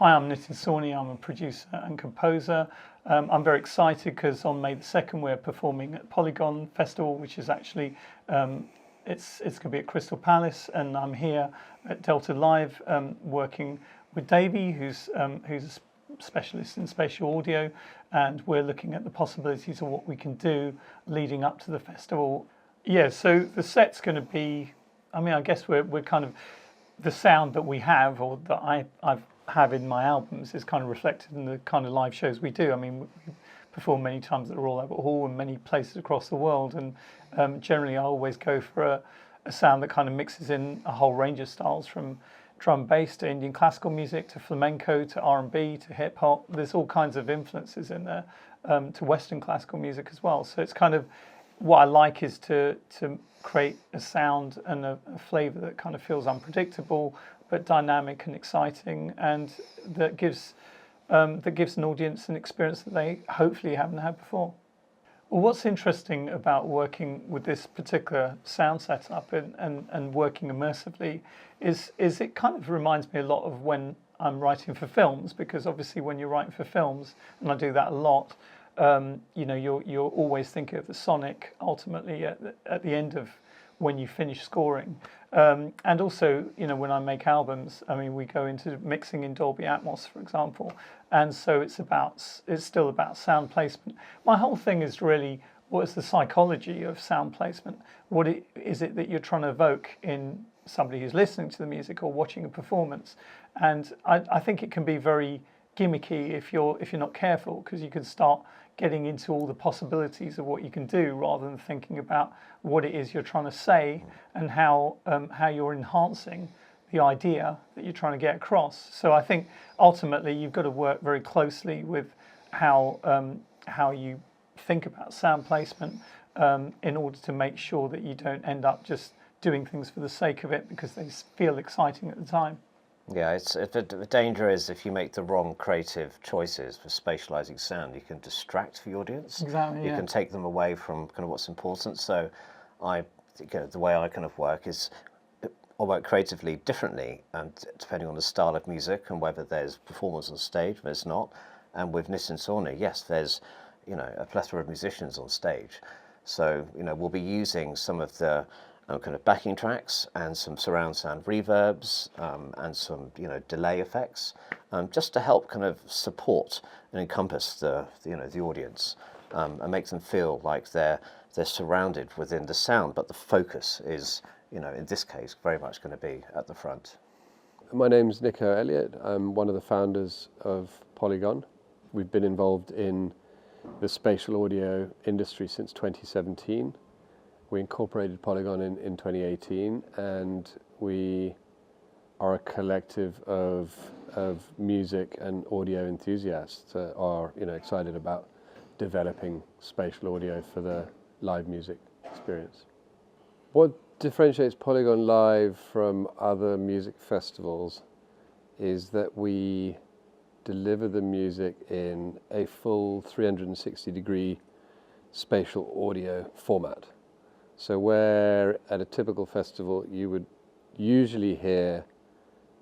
Hi, I'm Nitin Sawhney. I'm a producer and composer. I'm very excited because on May the 2nd we're performing at Polygon Festival, which is actually it's going to be at Crystal Palace, and I'm here at Delta Live working with Davey, who's a specialist in spatial audio, and we're looking at the possibilities of what we can do leading up to the festival. Yeah, so the set's going to be, I mean, I guess we're kind of, the sound that we have, or that I have in my albums, is kind of reflected in the kind of live shows we do. I mean, we perform many times at the Royal Albert Hall and many places across the world, and generally I always go for a sound that kind of mixes in a whole range of styles, from drum bass to Indian classical music to flamenco to R&B to hip hop. There's all kinds of influences in there, to Western classical music as well. So it's kind of, what I like is to create a sound and a flavour that kind of feels unpredictable but dynamic and exciting, and that gives an audience an experience that they hopefully haven't had before. Well, what's interesting about working with this particular sound setup and working immersively is it kind of reminds me a lot of when I'm writing for films, because obviously when you're writing for films, and I do that a lot, you know, you're always thinking of the sonic ultimately at the end of when you finish scoring. And also, you know, when I make albums, I mean, we go into mixing in Dolby Atmos, for example, and so it's still about sound placement. My whole thing is really, what is the psychology of sound placement? What is it that you're trying to evoke in somebody who's listening to the music or watching a performance? And I think it can be very gimmicky if you're not careful, because you can start getting into all the possibilities of what you can do rather than thinking about what it is you're trying to say and how you're enhancing the idea that you're trying to get across. So I think ultimately you've got to work very closely with how you think about sound placement in order to make sure that you don't end up just doing things for the sake of it because they feel exciting at the time. Yeah, the danger is if you make the wrong creative choices for spatializing sound, you can distract the audience. Exactly. You can take them away from kind of what's important. So, the way I kind of work is, I work creatively differently, and depending on the style of music and whether there's performers on stage, there's not. And with Nitin Sawhney, yes, there's, you know, a plethora of musicians on stage. So, you know, we'll be using some of the kind of backing tracks and some surround sound reverbs and some, you know, delay effects, just to help kind of support and encompass the audience and make them feel like they're surrounded within the sound, but the focus is, you know, in this case, very much going to be at the front. My name's Nico Elliott. I'm one of the founders of Polygon. We've been involved in the spatial audio industry since 2017. We incorporated Polygon in 2018, and we are a collective of music and audio enthusiasts that are, you know, excited about developing spatial audio for the live music experience. What differentiates Polygon Live from other music festivals is that we deliver the music in a full 360-degree spatial audio format. So where at a typical festival you would usually hear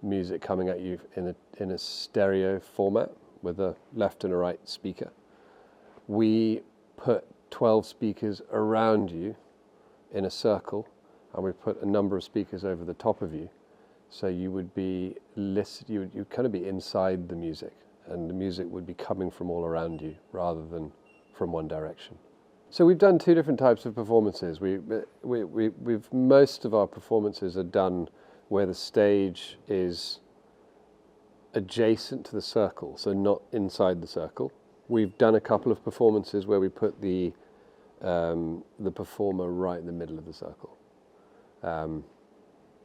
music coming at you in a stereo format with a left and a right speaker, we put 12 speakers around you in a circle, and we put a number of speakers over the top of you, so you would be you'd kind of be inside the music, and the music would be coming from all around you rather than from one direction. So we've done two different types of performances. We've most of our performances are done where the stage is adjacent to the circle, so not inside the circle. We've done a couple of performances where we put the performer right in the middle of the circle.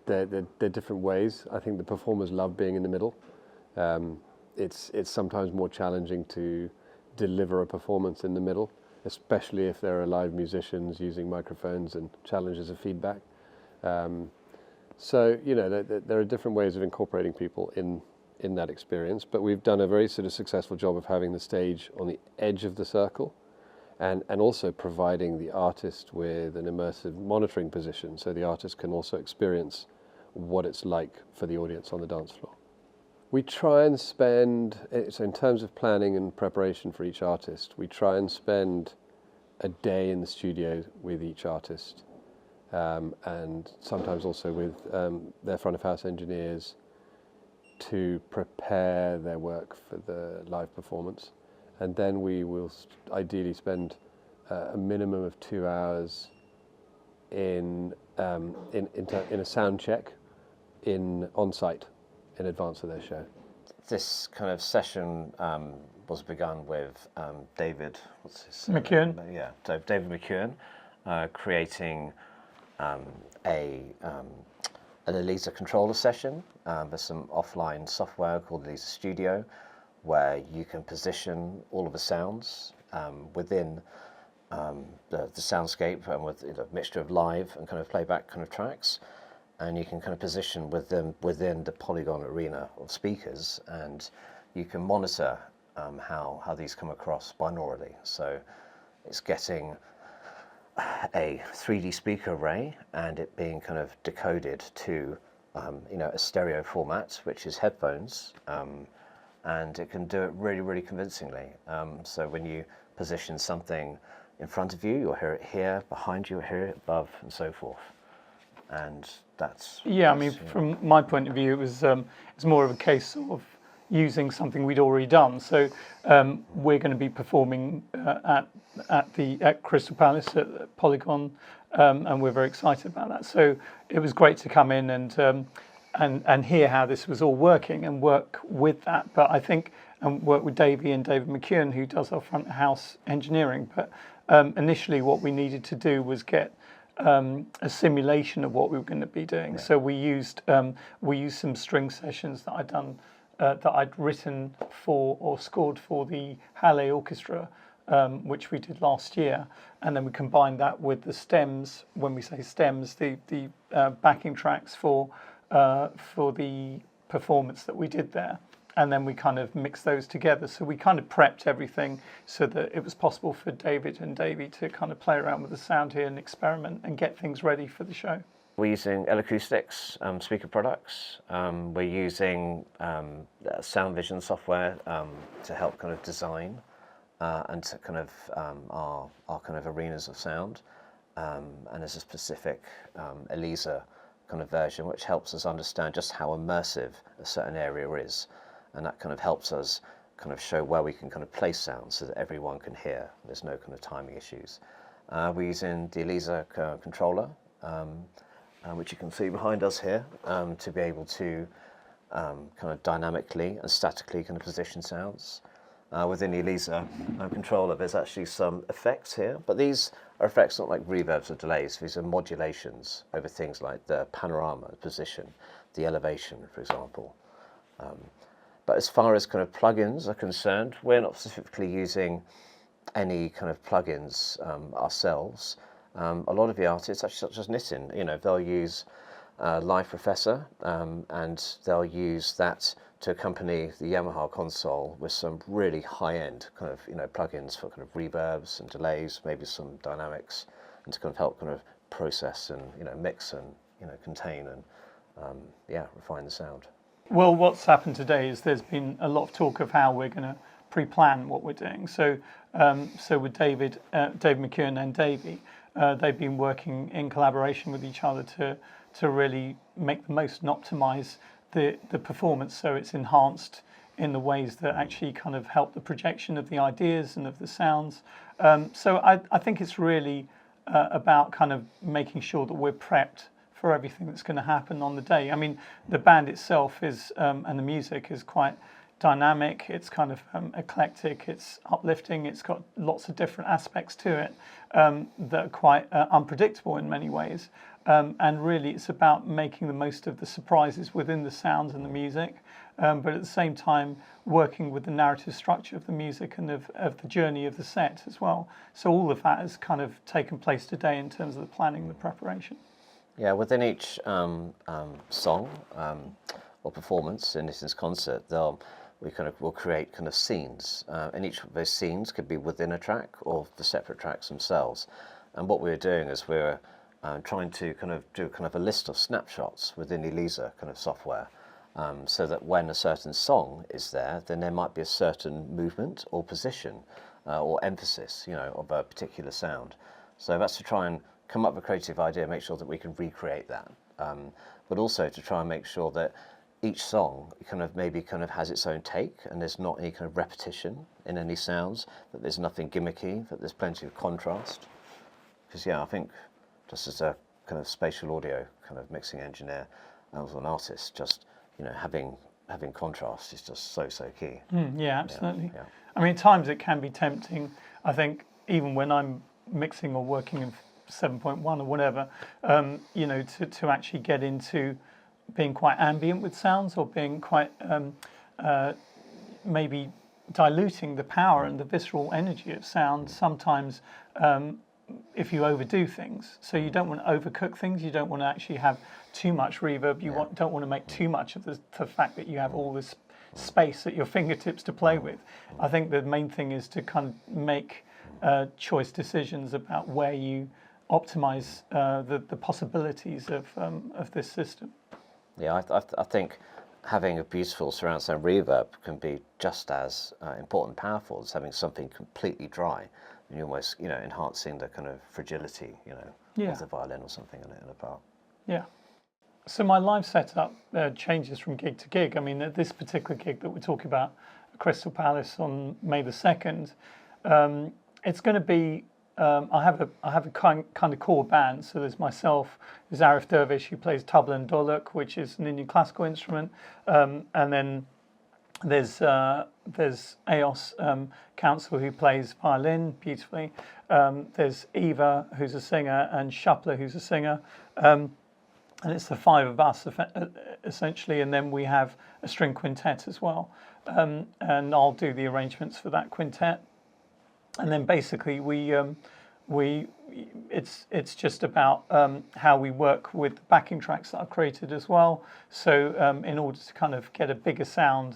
They're different ways. I think the performers love being in the middle. It's sometimes more challenging to deliver a performance in the middle, especially if there are live musicians using microphones and challenges of feedback. So, you know, there are different ways of incorporating people in that experience, but we've done a very sort of successful job of having the stage on the edge of the circle, and also providing the artist with an immersive monitoring position, so the artist can also experience what it's like for the audience on the dance floor. We try and spend, so in terms of planning and preparation for each artist, we try and spend a day in the studio with each artist, and sometimes also with their front of house engineers to prepare their work for the live performance. And then we will ideally spend a minimum of 2 hours in a sound check on site in advance of their show. This kind of session was begun with David, what's his McKeown. Yeah, so David McKeown creating an Elisa controller session. There's some offline software called Elisa Studio, where you can position all of the sounds within the soundscape, and with a mixture of live and kind of playback kind of tracks, and you can kind of position within the Polygon arena of speakers, and you can monitor how these come across binaurally. So it's getting a 3D speaker array and it being kind of decoded to a stereo format, which is headphones, and it can do it really, really convincingly. So when you position something in front of you, you'll hear it here, behind you, you'll hear it above, and so forth. And that's... Yeah, I mean, from my point of view, it's more of a case of using something we'd already done. So we're going to be performing at Crystal Palace at Polygon, and we're very excited about that. So it was great to come in and hear how this was all working and work with that. But I think, and work with David McKeown, who does our front house engineering. But initially what we needed to do was get a simulation of what we were going to be doing. Yeah. So we used some string sessions that I'd done, that I'd written for or scored for the Halle Orchestra, which we did last year, and then we combined that with the stems. When we say stems, the backing tracks for the performance that we did there, and then we kind of mixed those together. So we kind of prepped everything so that it was possible for David and Davey to kind of play around with the sound here and experiment and get things ready for the show. We're using L-Acoustics speaker products. We're using sound vision software to help kind of design and to kind of our kind of arenas of sound. And there's a specific Elisa kind of version which helps us understand just how immersive a certain area is, and that kind of helps us kind of show where we can kind of place sound so that everyone can hear. There's no kind of timing issues. We're using the Elisa controller, which you can see behind us here, to be able to kind of dynamically and statically kind of position sounds. Within the Elisa controller, there's actually some effects here, but these are effects not like reverbs or delays. These are modulations over things like the panorama position, the elevation, for example. But as far as kind of plugins are concerned, we're not specifically using any kind of plugins ourselves. A lot of the artists, actually such as Nitin, they'll use Live Professor, and they'll use that to accompany the Yamaha console with some really high-end kind of plugins for kind of reverbs and delays, maybe some dynamics, and to kind of help kind of process and mix and contain and refine the sound. Well, what's happened today is there's been a lot of talk of how we're going to pre-plan what we're doing. So with David McKeown and Davey, they've been working in collaboration with each other to really make the most and optimize the performance, so it's enhanced in the ways that actually kind of help the projection of the ideas and of the sounds. So I think it's really about kind of making sure that we're prepped for everything that's going to happen on the day. I mean, the band itself is and the music is quite dynamic. It's kind of eclectic. It's uplifting. It's got lots of different aspects to it that are quite unpredictable in many ways. And really, it's about making the most of the surprises within the sounds and the music, but at the same time working with the narrative structure of the music and of the journey of the set as well. So all of that has kind of taken place today in terms of the planning and the preparation. Yeah, within each song or performance in Nitin's concert, we'll create kind of scenes, and each of those scenes could be within a track or the separate tracks themselves. And what we're doing is trying to kind of do kind of a list of snapshots within Elisa kind of software, so that when a certain song is there, then there might be a certain movement or position or emphasis, of a particular sound. So that's to try and come up with a creative idea, make sure that we can recreate that, but also to try and make sure that each song maybe has its own take, and there's not any kind of repetition in any sounds, that there's nothing gimmicky, that there's plenty of contrast. Because I think just as a kind of spatial audio kind of mixing engineer and as an artist, just having contrast is just so key. Yeah, absolutely. Yeah. I mean, at times it can be tempting. I think even when I'm mixing or working in 7.1 or whatever, to actually get into being quite ambient with sounds, or being quite maybe diluting the power and the visceral energy of sound sometimes, if you overdo things. So you don't want to overcook things, you don't want to actually have too much reverb, don't want to make too much of the fact that you have all this space at your fingertips to play with. I think the main thing is to kind of make choice decisions about where you optimize the possibilities of this system. Yeah, I think having a beautiful surround sound reverb can be just as important and powerful as having something completely dry, and you're almost enhancing the kind of fragility of the violin or something in a part. Yeah. So my live setup changes from gig to gig. I mean, at this particular gig that we're talking about, Crystal Palace on May the 2nd, it's going to be. I have a kind of core band. So there's myself, there's Arif Dervish, who plays tabla and doluk, which is an Indian classical instrument, and then there's Eos Council, who plays violin beautifully. There's Eva, who's a singer, and Shapla, who's a singer. And it's the five of us essentially, and then we have a string quintet as well. And I'll do the arrangements for that quintet. And then basically it's just about how we work with the backing tracks that I've created as well. So in order to kind of get a bigger sound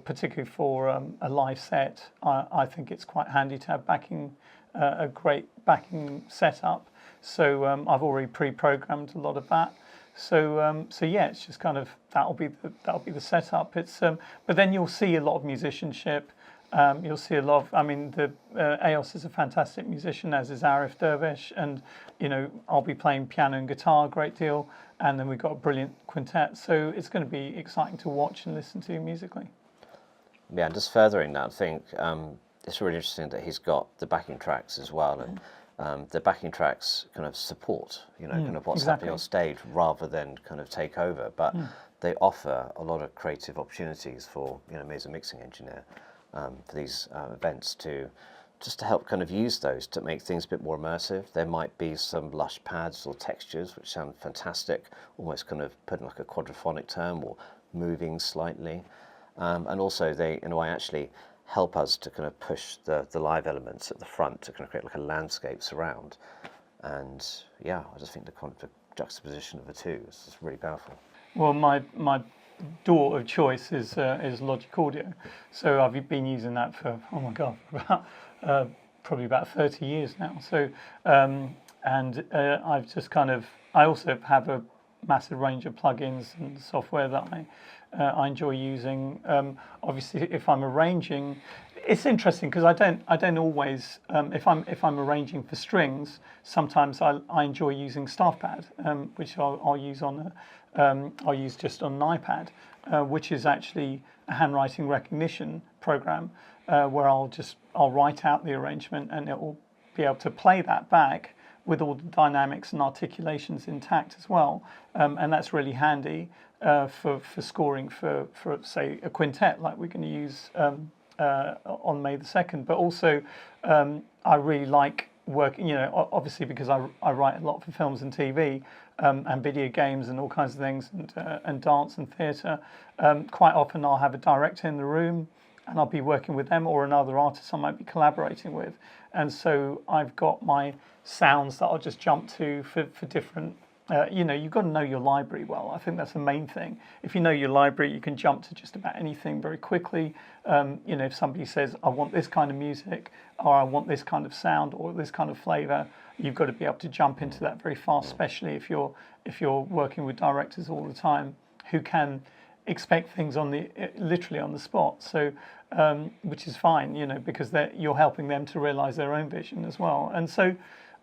particularly for a live set, I think it's quite handy to have a great backing setup. So I've already pre-programmed a lot of that. So it's just kind of that'll be the setup. It's but then you'll see a lot of musicianship. You'll see a lot of. I mean, Eos is a fantastic musician, as is Arif Dervish, and I'll be playing piano and guitar a great deal, and then we've got a brilliant quintet. So it's going to be exciting to watch and listen to musically. Yeah, and just furthering that, I think it's really interesting that he's got the backing tracks as well, and the backing tracks kind of support, kind of what's happening on stage rather than kind of take over. But they offer a lot of creative opportunities for me as a mixing engineer for these events to help kind of use those to make things a bit more immersive. There might be some lush pads or textures which sound fantastic, almost kind of put in like a quadraphonic term or moving slightly. And also they, in a way, actually help us to kind of push the live elements at the front to kind of create like a landscape surround. And I just think the juxtaposition of the two is just really powerful. Well, my DAW of choice is Logic Audio, so I've been using that for probably about 30 years now. So I've just I also have a massive range of plugins and software that I enjoy using. Obviously, if I'm arranging, it's interesting because I don't always if I'm arranging for strings. Sometimes I enjoy using staff pad, which I'll use I'll use just on an iPad, which is actually a handwriting recognition program where I'll write out the arrangement and it will be able to play that back with all the dynamics and articulations intact as well, and that's really handy for scoring for say a quintet like we're going to use on May the 2nd. But also I really like working, obviously because I write a lot for films and TV and video games and all kinds of things and dance and theatre. Quite often I'll have a director in the room and I'll be working with them or another artist I might be collaborating with. And so I've got my sounds that I'll just jump to for different, you've got to know your library well. I think that's the main thing. If you know your library, you can jump to just about anything very quickly. If somebody says, I want this kind of music, or I want this kind of sound, or this kind of flavour, you've got to be able to jump into that very fast, especially if you're working with directors all the time who can expect things literally on the spot. So, which is fine, you know, because you're helping them to realise their own vision as well. And so,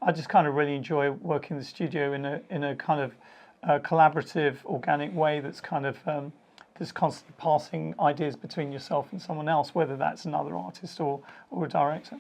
I just kind of really enjoy working in the studio in a kind of collaborative, organic way that's kind of that's constantly passing ideas between yourself and someone else, whether that's another artist or a director.